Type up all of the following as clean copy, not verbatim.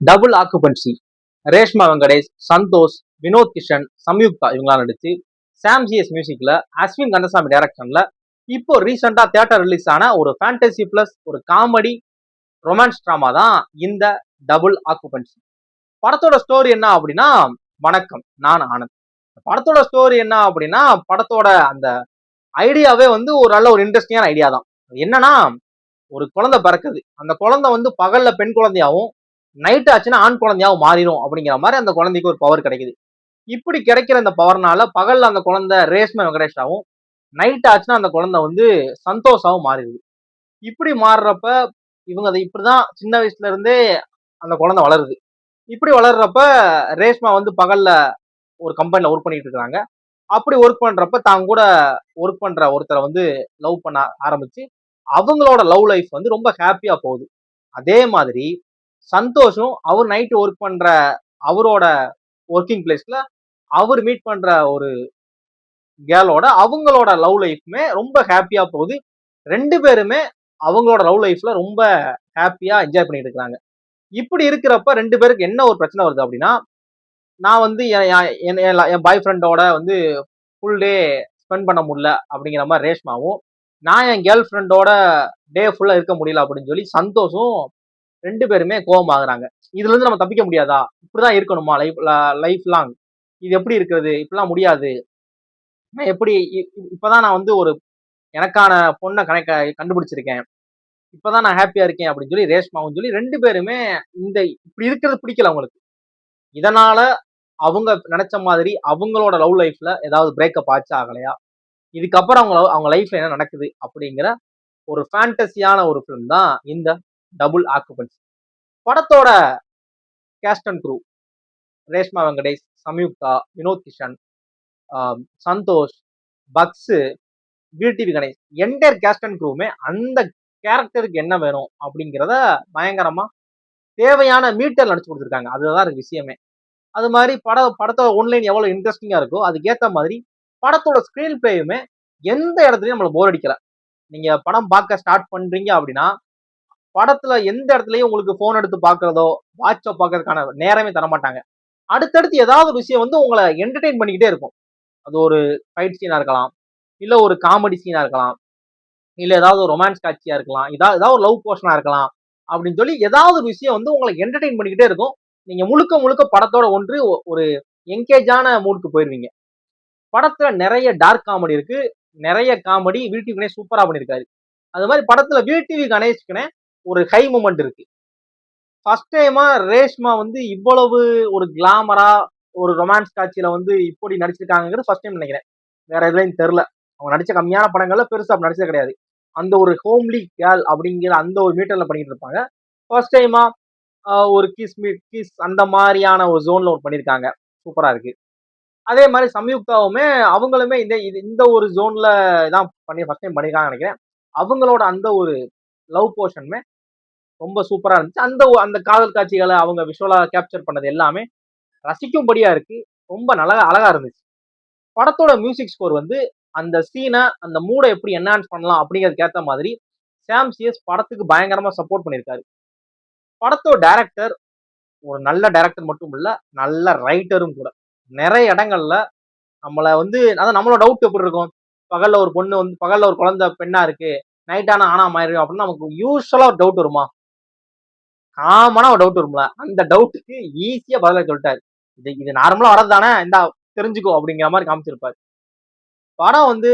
Double occupancy. Reshma Venkatesh, Santhosh, Vinoth Kishan, Samyuktha இவங்களாம் நடிச்சு சாம் GS மியூசிக்ல அஸ்வின் கந்தசாமி டைரக்ஷன்ல இப்போ ரீசெண்டா தியேட்டர் ரிலீஸ் ஆன ஒரு ஃபேண்டசி பிளஸ் ஒரு காமெடி ரொமான்ஸ் டிராமா தான் இந்த டபுள் ஆக்குபன்சி. படத்தோட ஸ்டோரி என்ன அப்படின்னா, வணக்கம் நான் ஆனந்த். படத்தோட ஸ்டோரி என்ன அப்படின்னா, படத்தோட அந்த ஐடியாவே வந்து ஒரு நல்ல ஒரு இன்ட்ரெஸ்டிங்கான ஐடியா தான். என்னன்னா, ஒரு குழந்தை பிறக்குது. அந்த குழந்தை வந்து பகல்ல பெண் குழந்தையாவும் நைட் ஆச்சுன்னா ஆண் குழந்தையாவும் மாறிடும் அப்படிங்கிற மாதிரி அந்த குழந்தைக்கு ஒரு பவர் கிடைக்குது. இப்படி கிடைக்கிற அந்த பவர்னால பகல்ல அந்த குழந்தை ரேஷ்மா வெங்கடேஷாவும், நைட் ஆச்சுன்னா அந்த குழந்தை வந்து சந்தோஷாவும் மாறிடுது. இப்படி மாறுறப்ப இவங்க அதை இப்படிதான் சின்ன வயசுல இருந்தே அந்த குழந்தை வளருது. இப்படி வளர்றப்ப ரேஷ்மா வந்து பகல்ல ஒரு கம்பெனில ஒர்க் பண்ணிட்டு இருக்காங்க. அப்படி ஒர்க் பண்றப்ப தான் கூட ஒர்க் பண்ற ஒருத்தரை வந்து லவ் பண்ண ஆரம்பிச்சு அவங்களோட லவ் லைஃப் வந்து ரொம்ப ஹாப்பியா போகுது. அதே மாதிரி சந்தோஷம் அவர் நைட் ஒர்க் பண்ற அவரோட ஒர்க்கிங் பிளேஸ்ல அவர் மீட் பண்ற ஒரு கேலோட அவங்களோட லவ் லைஃப்மே ரொம்ப ஹாப்பியா போகுது. ரெண்டு பேருமே அவங்களோட லவ் லைஃப்ல ரொம்ப ஹாப்பியா என்ஜாய் பண்ணிட்டு இருக்காங்க. இப்படி இருக்கிறப்ப ரெண்டு பேருக்கு என்ன ஒரு பிரச்சனை வருது அப்படின்னா, நான் வந்து என் பாய் ஃப்ரெண்டோட வந்து ஃபுல் டே ஸ்பெண்ட் பண்ண முடியல அப்படிங்கிற மாதிரி ரேஷ்மாவும், நான் என் கேர்ள் ஃப்ரெண்டோட டே ஃபுல்லா இருக்க முடியல அப்படின்னு சொல்லி சந்தோஷம் ரெண்டு பேருமே கோவமாகறாங்க. இதுல இருந்து நம்ம தப்பிக்க முடியாதா? இப்படிதான் இருக்கணுமா லைஃப் லாங்? இது எப்படி இருக்கிறது? இப்படிலாம் முடியாது. நான் எப்படி இப்பதான் நான் வந்து ஒரு எனக்கான பொண்ணை கண்டுபிடிச்சிருக்கேன். இப்பதான் நான் ஹாப்பியா இருக்கேன் அப்படின்னு சொல்லி ரேஷ்மாவும் சொல்லி ரெண்டு பேருமே இந்த இப்படி இருக்கிறது பிடிக்கல அவங்களுக்கு. இதனால அவங்க நினைச்ச மாதிரி அவங்களோட லவ் லைஃப்ல ஏதாவது பிரேக்கப் ஆச்சா ஆகலையா? இதுக்கப்புறம் அவங்க லைஃப்ல என்ன நடக்குது அப்படிங்கிற ஒரு ஃபேண்டசியான ஒரு ஃபிலிம் தான் இந்த டபுள் ஆக்குபன்சி. படத்தோட cast and crew Reshma Venkatesh, Samyuktha, Vinoth Kishan, Santhosh, Bucks, TV Ganesh entire cast and க்ரூமே அந்த கேரக்டருக்கு என்ன வேணும் அப்படிங்கிறத பயங்கரமா தேவையான மீட்டர் நடிச்சு கொடுத்துருக்காங்க. அதுதான் இருக்கு விஷயமே. அது மாதிரி படத்தோட ஒன்லைன் எவ்வளவு இன்ட்ரெஸ்டிங்கா இருக்கோ அதுக்கேற்ற மாதிரி படத்தோட ஸ்கிரீன் பிளேயுமே எந்த இடத்துலயும் நம்மள போர் அடிக்கல. நீங்க படம் பார்க்க ஸ்டார்ட் பண்றீங்க அப்படின்னா படத்துல எந்த இடத்துலயும் உங்களுக்கு போன் எடுத்து பாக்குறதோ வாட்ஸ்அப் பாக்குறதுக்கான நேரமே தரமாட்டாங்க. அடுத்தடுத்து ஏதாவது ஒரு விஷயம் வந்து உங்களை என்டர்டெயின் பண்ணிக்கிட்டே இருக்கும். அது ஒரு ஃபைட் சீனா இருக்கலாம், இல்ல ஒரு காமெடி சீனா இருக்கலாம், இல்ல ஏதாவது ஒரு ரொமான்ஸ் காட்சியா இருக்கலாம், ஏதாவது ஒரு லவ் போர்ஷனா இருக்கலாம் அப்படின்னு சொல்லி ஏதாவது ஒரு விஷயம் வந்து உங்களை என்டர்டெயின் பண்ணிக்கிட்டே இருக்கும். நீங்க முழுக்க முழுக்க படத்தோட ஒன்று ஒரு என்கேஜான மூடுக்கு போயிருவீங்க. படத்துல நிறைய டார்க் காமெடி இருக்கு. நிறைய காமெடி டிவி கணேஷ் சூப்பரா பண்ணிருக்காரு. அது மாதிரி படத்துல டிவி கணேஷ்க்குனே ஒரு ஹை மூமெண்ட் இருக்கு. ஃபர்ஸ்ட் டைமா ரேஷ்மா வந்து இவ்வளவு ஒரு கிளாமரா ஒரு ரொமான்ஸ் காட்சியில வந்து இப்படி நடிச்சிருக்காங்கிறது ஃபர்ஸ்ட் டைம் நினைக்கிறேன். வேற எதுலையும் தெரியல. அவங்க நடிச்ச கம்மியான படங்கள்ல பெருசா நடிச்சது கிடையாது. அந்த ஒரு ஹோம்லி கேர்ள் அப்படிங்கிற அந்த ஒரு மீட்டர்ல பண்ணிட்டு இருப்பாங்க. ஃபர்ஸ்ட் டைமா ஒரு கிஸ் அந்த மாதிரியான ஒரு ஜோன்ல ஒர்க் பண்ணிருக்காங்க. சூப்பரா இருக்கு. அதே மாதிரி சம்யுக்தாவுமே அவங்களுமே இந்த ஒரு ஜோன்ல தான் ஃபர்ஸ்ட் டைம் பண்ணிருக்காங்கன்னு நினைக்கிறேன். அவங்களோட அந்த ஒரு லவ் போர்ஷனுமே ரொம்ப சூப்பரா இருந்துச்சு. அந்த காதல் காட்சிகளை அவங்க விஷுவலா கேப்சர் பண்ணது எல்லாமே ரசிக்கும்படியா இருக்கு. ரொம்ப நல்லா அழகா இருந்துச்சு. படத்தோட மியூசிக் ஸ்கோர் வந்து அந்த சீனை அந்த மூடை எப்படி என்ஹான்ஸ் பண்ணலாம் அப்படிங்கிறதுக்கு ஏற்ற மாதிரி சாம் சிஎஸ் படத்துக்கு பயங்கரமா சப்போர்ட் பண்ணியிருக்காரு. படத்தோட டைரக்டர் ஒரு நல்ல டைரக்டர் மட்டும் இல்ல, நல்ல ரைட்டரும் கூட. நிறைய இடங்கள்ல நம்மள வந்து அதான் நம்மளோட டவுட் எப்படி இருக்கும்? பகல்ல ஒரு குழந்தை பெண்ணா இருக்கு, நைட் ஆனா ஆனா மாறிடும் அப்படின்னு நமக்கு யூஸ்வலா ஒரு டவுட் வருமா? காமனா ஒரு டவுட் வரும்ல, அந்த டவுட்டுக்கு ஈஸியா பதில சொல்லிட்டாரு. இது நார்மலா வரதுதானே, இந்தா தெரிஞ்சுக்கோ அப்படிங்கிற மாதிரி காமிச்சிருப்பாரு. படம் வந்து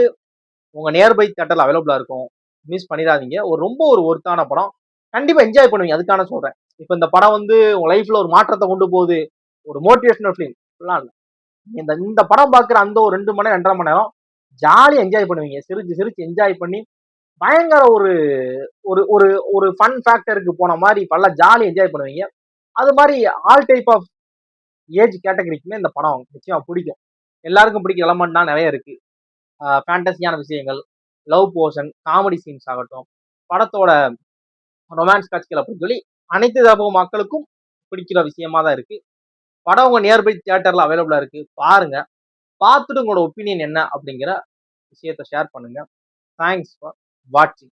உங்க நியர்பை தியேட்டர்ல அவைலபிளா இருக்கும். மிஸ் பண்ணிடாதீங்க. ரொம்ப ஒரு ஒர்த்தான படம். கண்டிப்பா என்ஜாய் பண்ணுவீங்க. அதுக்கான சொல்றேன். இப்ப இந்த படம் வந்து உங்க லைஃப்ல ஒரு மாற்றத்தை கொண்டு போகுது, ஒரு மோட்டிவேஷனல் ஃபிலிம் இல்ல. இந்த படம் பார்க்குற அந்த ஒரு 2 மணி நேரம் 2.5 மணி நேரம் ஜாலியா என்ஜாய் பண்ணுவீங்க. சிரிச்சு சிரிச்சு என்ஜாய் பண்ணி பயங்கர ஒரு ஒரு ஒரு ஒரு ஃபன் ஃபேக்டருக்கு போன மாதிரி பல ஜாலி என்ஜாய் பண்ணுவீங்க. அது மாதிரி ஆல் டைப் ஆஃப் ஏஜ் கேட்டகரிக்குமே இந்த படம் நிச்சயமா பிடிக்கும். எல்லாருக்கும் பிடிக்கிற எலமெண்ட்னா நிறைய இருக்கு. ஃபேண்டசியான விஷயங்கள், லவ் போர்ஷன், காமெடி சீன்ஸ் ஆகட்டும், படத்தோட ரொமான்ஸ் காட்சிகள் அப்படின்னு சொல்லி அனைத்து தரப்பு மக்களுக்கும் பிடிக்கிற விஷயமா தான் இருக்கு. படம் உங்க நியர்பை தியேட்டர்ல அவைலபிளா இருக்கு. பாருங்க. பார்த்துட்டு உங்களோட ஒப்பீனியன் என்ன அப்படிங்கிற விஷயத்த ஷேர் பண்ணுங்க. தேங்க்ஸ் ஃபார் வாட்சிங்.